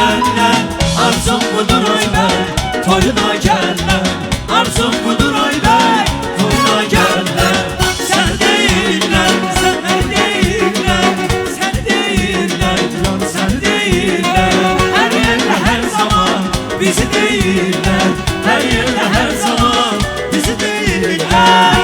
gellər, arzum budur ay bəy, toyuna gəllər, arzum budur ay bəy, toyuna gəllər. Sən deyirlər, sən deyirlər, sən deyirlər, sən deyirlər, hər yerdə hər zaman bizi deyirlər, hər yerdə hər zaman bizi deyirlər.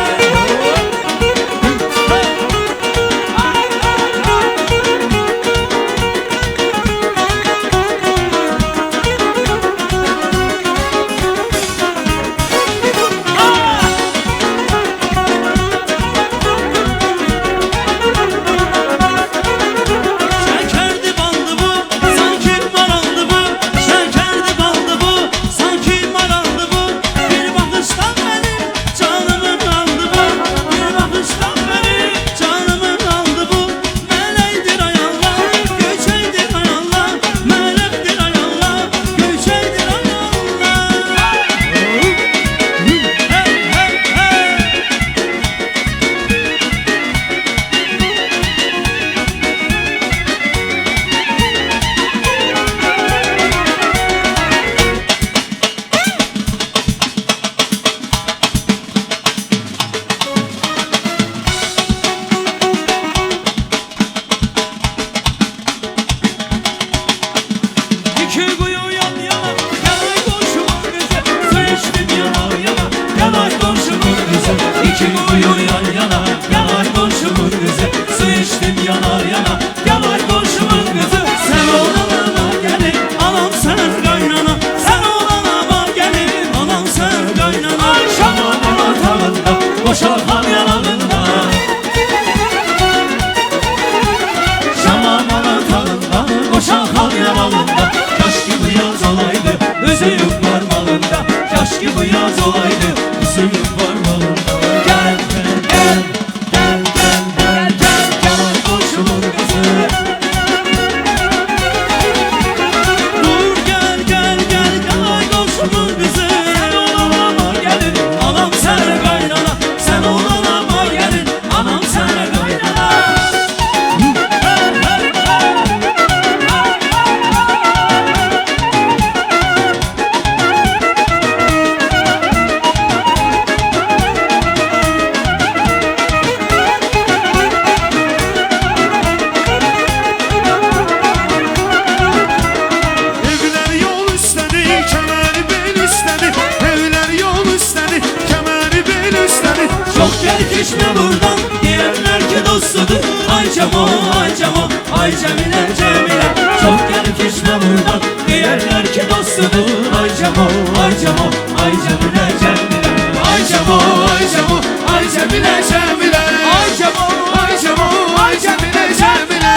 Ay Cemile Cemile, çok gelip geçme buradan. Diğerler ki dostudur. Ay Cemo, ay Cemo, ay Cemile Cemile. Ay Cemo, ay Cemo, ay Cemile Cemile. Ay Cemo, ay Cemo, ay Cemile Cemile.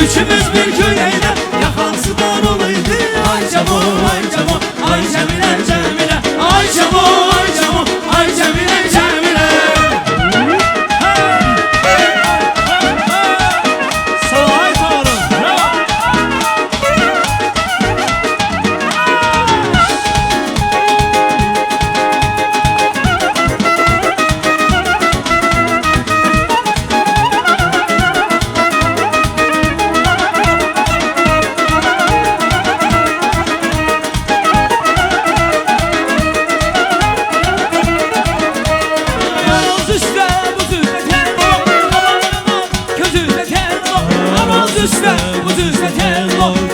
Üçümüz bir köydeydi, yakansı dar olaydı. Ay Cemo, ay Cemo, ay Cemile Cemile. Ay Cemo, ay Cemo, ay Cemile Cemile. Sağ olun.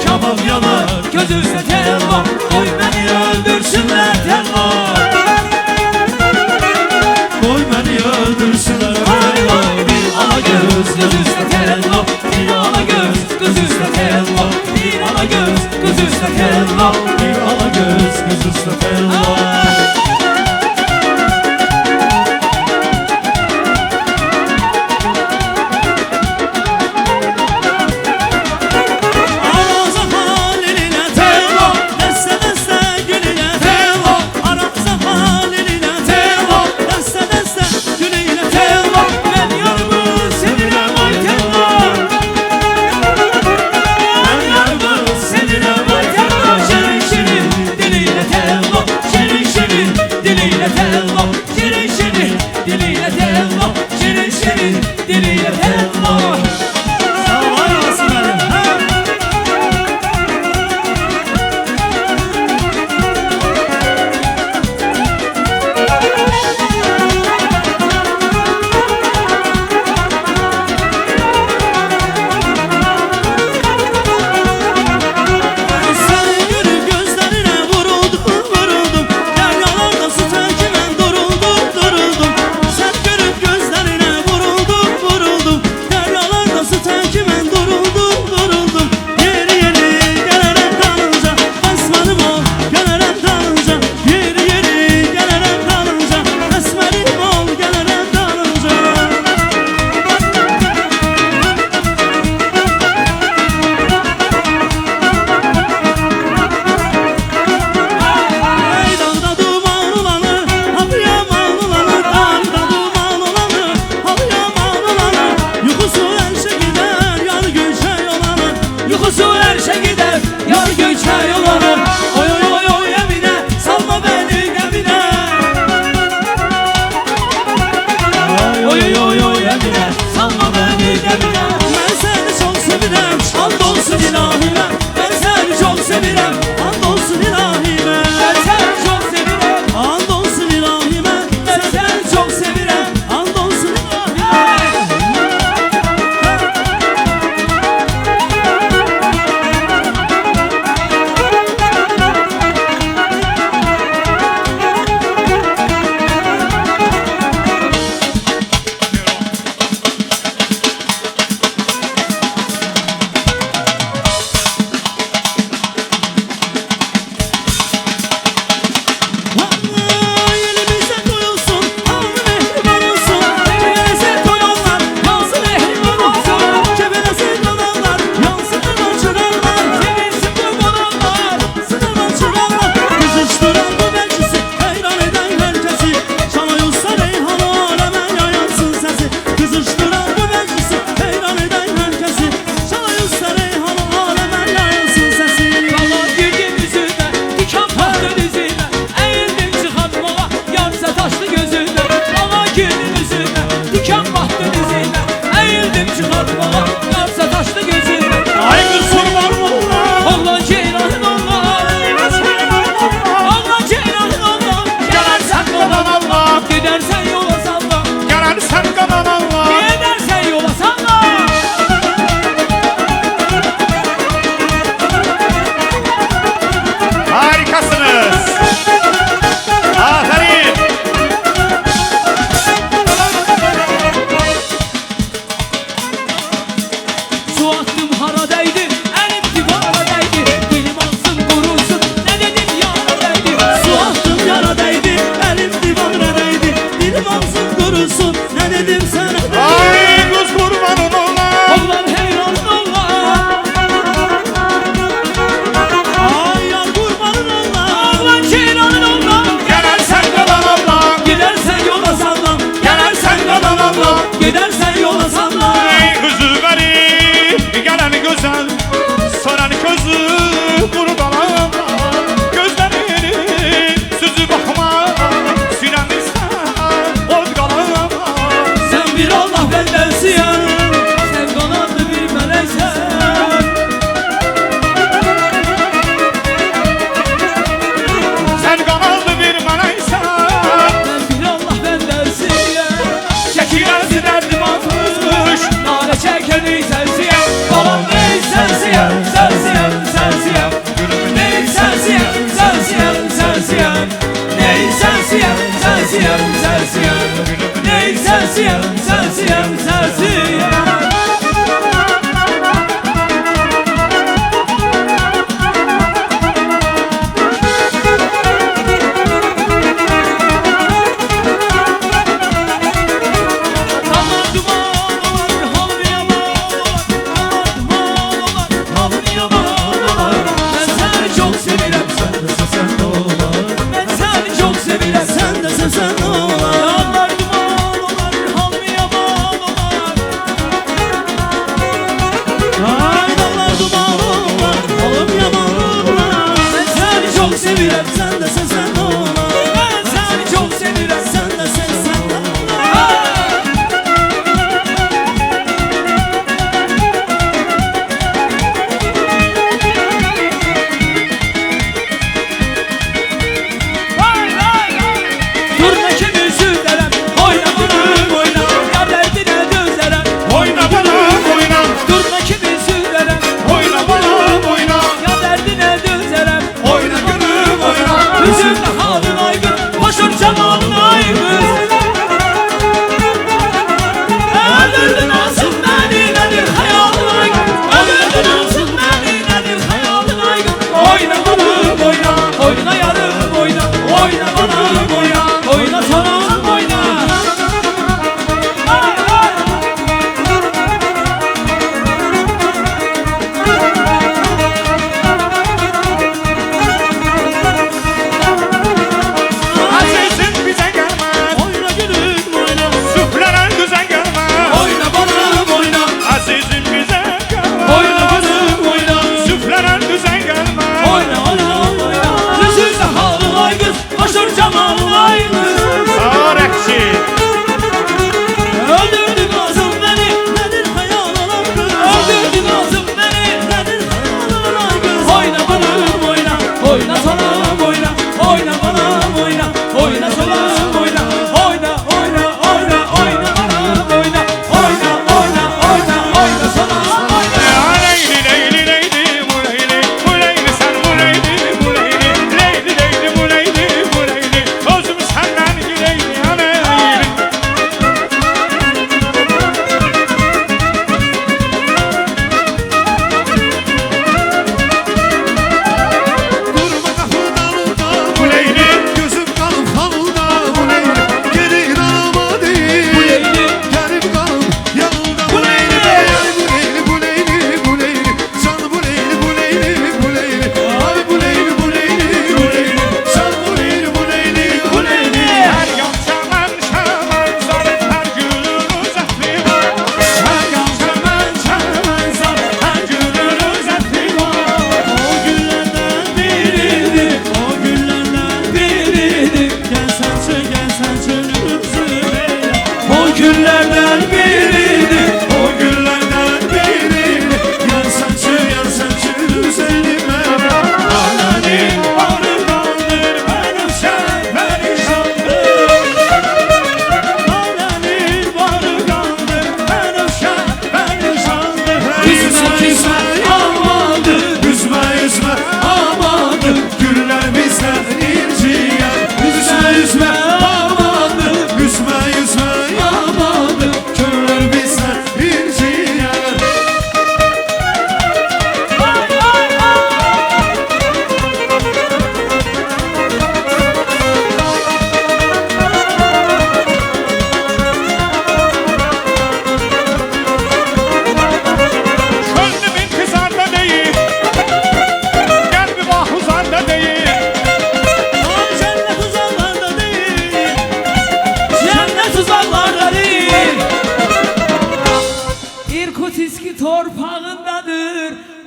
Kabak yanar, gözüzde telva. Koy beni öldürsünler telva. Koy beni öldürsünler telva. Bir ala göz, gözüzde telva. Bir ala göz, gözüzde telva. Bir ala göz, gözüzde telva. Bir ala göz, gözüzde telva. hara değdi, elim divara değdi. Dilim alsın kurusun, ne dedim yara değdi. Su attım yara değdi, elim divara değdi. Dilim alsın kurusun, ne dedim sana değdi. Ay kız kurbanın ola. Allah heyran Allah. Ay yar kurbanın Allah. Allah heyranın Allah. Gelersen kalan Allah. Gidersen yola sallam, Gelersen kalan Allah. gidersen yola sallam. Ey kızı beni gelen güzel, soran közü kurban Allah. Gözlerinin süzü bakma, süremi sen od kalan. Sen bir Allah bendensin, sen kanatlı bir meleksen. Sen kanallı bir meleksen. Sen bir Allah bendensin, Çekilen derdim atmış. nare çekeni sensin. Balam ey sensin, sensin, sensin. Gülümün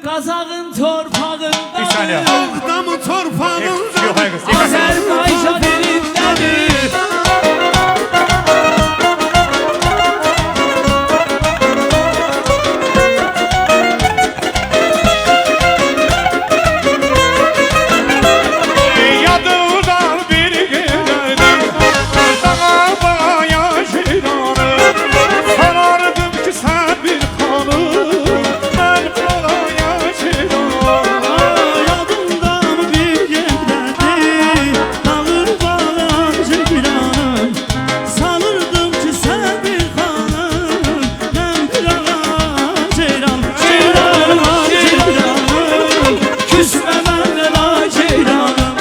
Qazağın torpağında Bir saniye. Ağdamın torpağında Yok hayır kız. Azərbaycan elindədir. Yadımdan bir gecədir Dağa bağa yaşıranı Sanardım ki sən bir xanım Mən bağa yaşıranı Yadımdan bir gecədir Dağır bağlar ceyranım Sanırdım ki sen bir xanım Mən bir ağa ceyran Ceyranım ah ceyranım Küsmə məndən ay ceyranım.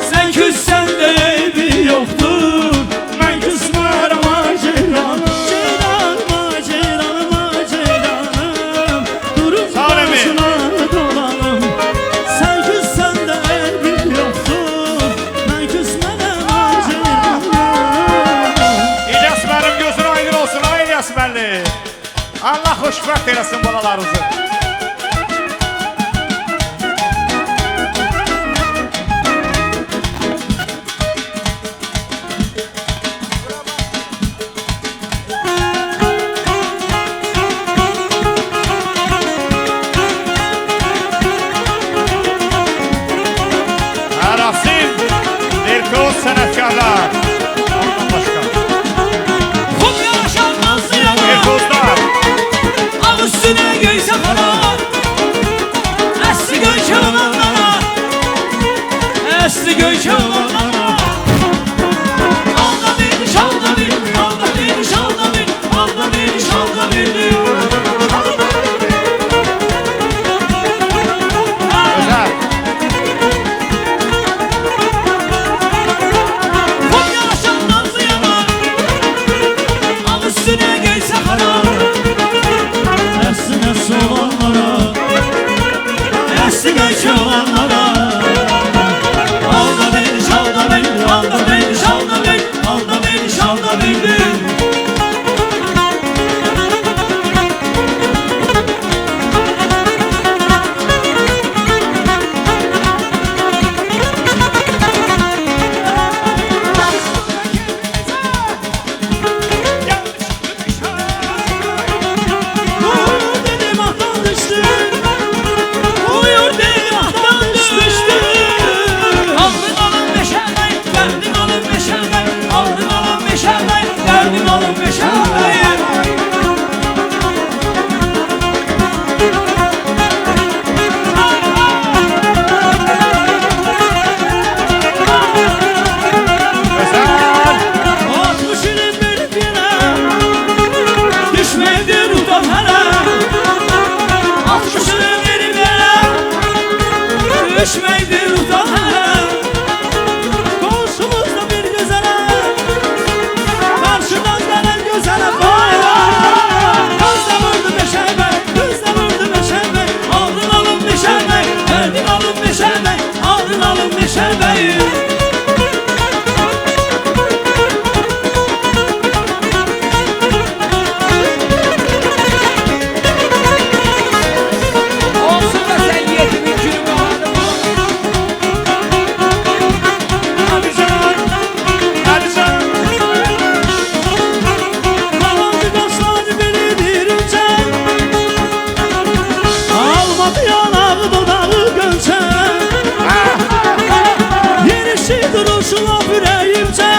Sən küssən də eybi yoxdur. Mən küsmərəm ah ceyranım Ceyranım ah ceyranım ah ceyranım Durub Sağ ol Əmi. başına dolanım Sen küssen de eybi yoktur Mən küsmərəm ah ceyranım İlyas mənim gözün aydın olsun ay İlyas mənli Allah xoşbəxt eləsin balalarınızı Ərasim Virtuoz sənətkarlar Ondan başqa Xub yaraşan nazlı yana. Virtuozlar Ağ üstünə göysə xana. Əsli göy kəmanlara. Əsli göy kəmanlara. Alda beni, şalda beni, alda beni, şalda beni, alda beni, şalda beni. Gözəl Xub yaraşan nazlı yana. Ağ üstünə göysə xana. Əslinə soğanlara Əsli göy kəmanlara. Alda beni, şalda beni, alda beni, şalda beni, alda beni, şalda beni. Buyur dedim ahtan düştü Buyur dedim ahtan düşmüştü. Aldın alın meşerdeyi, verdin alın meşerdeyi, aldın alın meşerdeyi, verdin alın meşerdeyi. Gözəl 60 ilin verip yine Düşmedi ruhdan hele. 60'ını verip hele. Düşmedi ruhdan hele. Komşumuzda bir güzele Karşıdan gelen güzele vay vay Kız da vurdu meşerbe, kız da vurdu meşerbe. Aldın alın meşerbe, verdin alın meşerbe, aldın alın meşerbeyi. Olsun da sen yetimin günü bağladın. Hadi can Hadi can Kalandı dostlar beni birince Almadı yanağı dodağı gölçe Yenişi duruşuna yüreğimce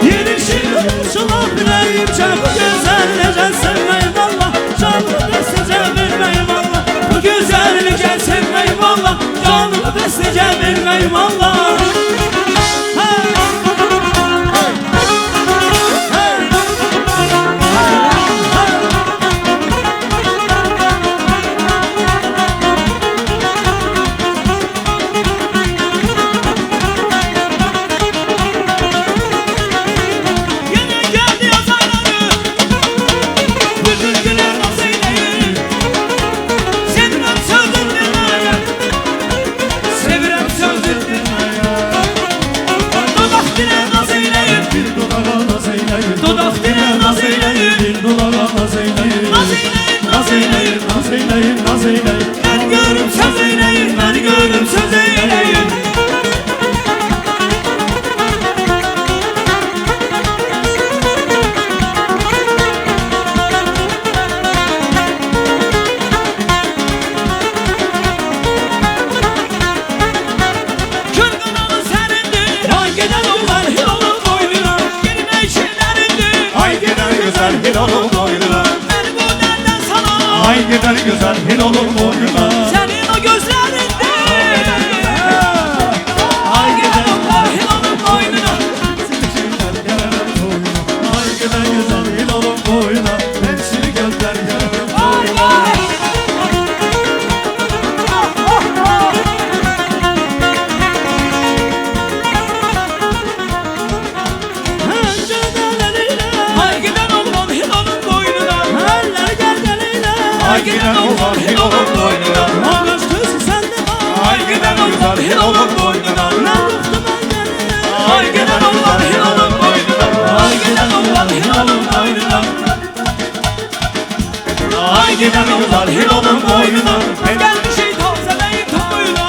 Yenişi duruşuna yüreğimce Bu güzel nece sevmeyim Allah Canımı besleyece vermeyim Allah Bu güzelliğe sevmeyim Allah, canımı besleyeceğim vermeyim Allah. Yine geldi yaz ayları, bülbülgüler naz eyleyin. Sevirem sözün dinleyen, sevirem sözün dinleyen. eyleyin. Ben görüm söz eyleyin, ben görüm söz eyleyin. Kırgınalı senindir, ay giden oğlan Hilal'ın boynuna. Girme işlerindir, Ay giden güzel Hilal'ın boynuna. beni bu derden sana. Ay giden güzel Hilal'ın boynuna. Senin o gözlerindir, ay giden oğlan Hilal'ın boynuna. Ay giden güzel Hilal'ın boyuna, hepsini gönder gelelim. Vay vay. Ay giden oğlan Hilal'ın boynuna. Ay giden oğlan Hilal'ın boynuna. Ay giden oğlan Hilal'ın boynuna. Ay giden oğlan Hilal'ın boynuna. Ay giden oğlan Hilal'ın boynuna. Ay giden oğlan Hilal'ın boynuna. Gelmiş ey tazeleyin toyuna.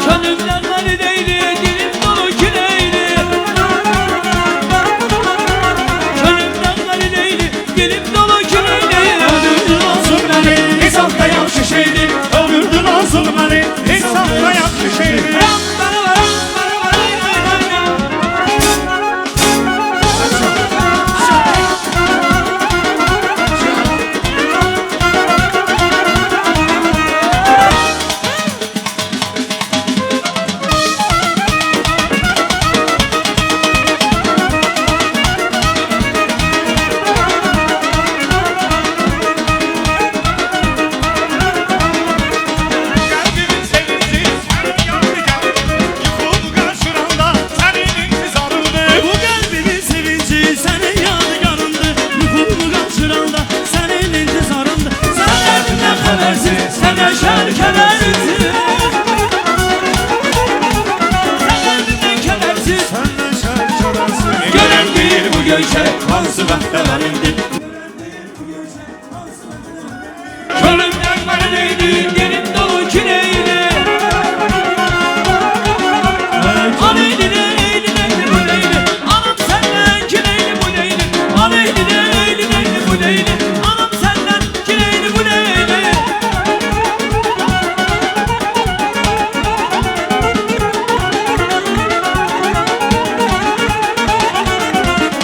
Gönlümden valideydi, dilim dolu kileydi. Gönlümden valideydi, dilim dolu kileydi. Öldürdün olsun beni, hesapta yap şişeydi. Öldürdün olsun beni, hesapta yap şişeydi. Kalbimin sevinci senin yanında. Yıkıldı karşıranda senin intizarında. Bu kalbimin sevinci senin yadigarındı. Yuhumu kaçıranda senin intizarındı. Sen derdinden habersiz, sen yaşar kedersiz. Sen derdinden kedersiz. Senden şarkılarsın. Gören değil bu göçe, hansı beklelerindi. Gönlümden valideydi, dilim dolu kileydi. Aleydi neydi neydi bu neydi. Anam senden kileydi bu neydi. Aleydi neydi neydi bu neydi. Anam senden kileydi bu neydi.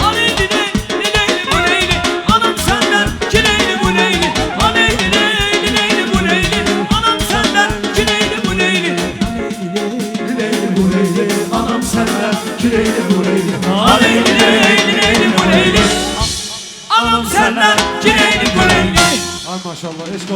Aleydi neydi bu neydi. Anam senden kileydi bu neydi. Aleydi neydi bu neydi. Anam senden kileydi bu neydi. Anam senden kireyli burayı. Aleydi neydi bu neydi. Anam senden kileydi bu neydi. Ay maşallah.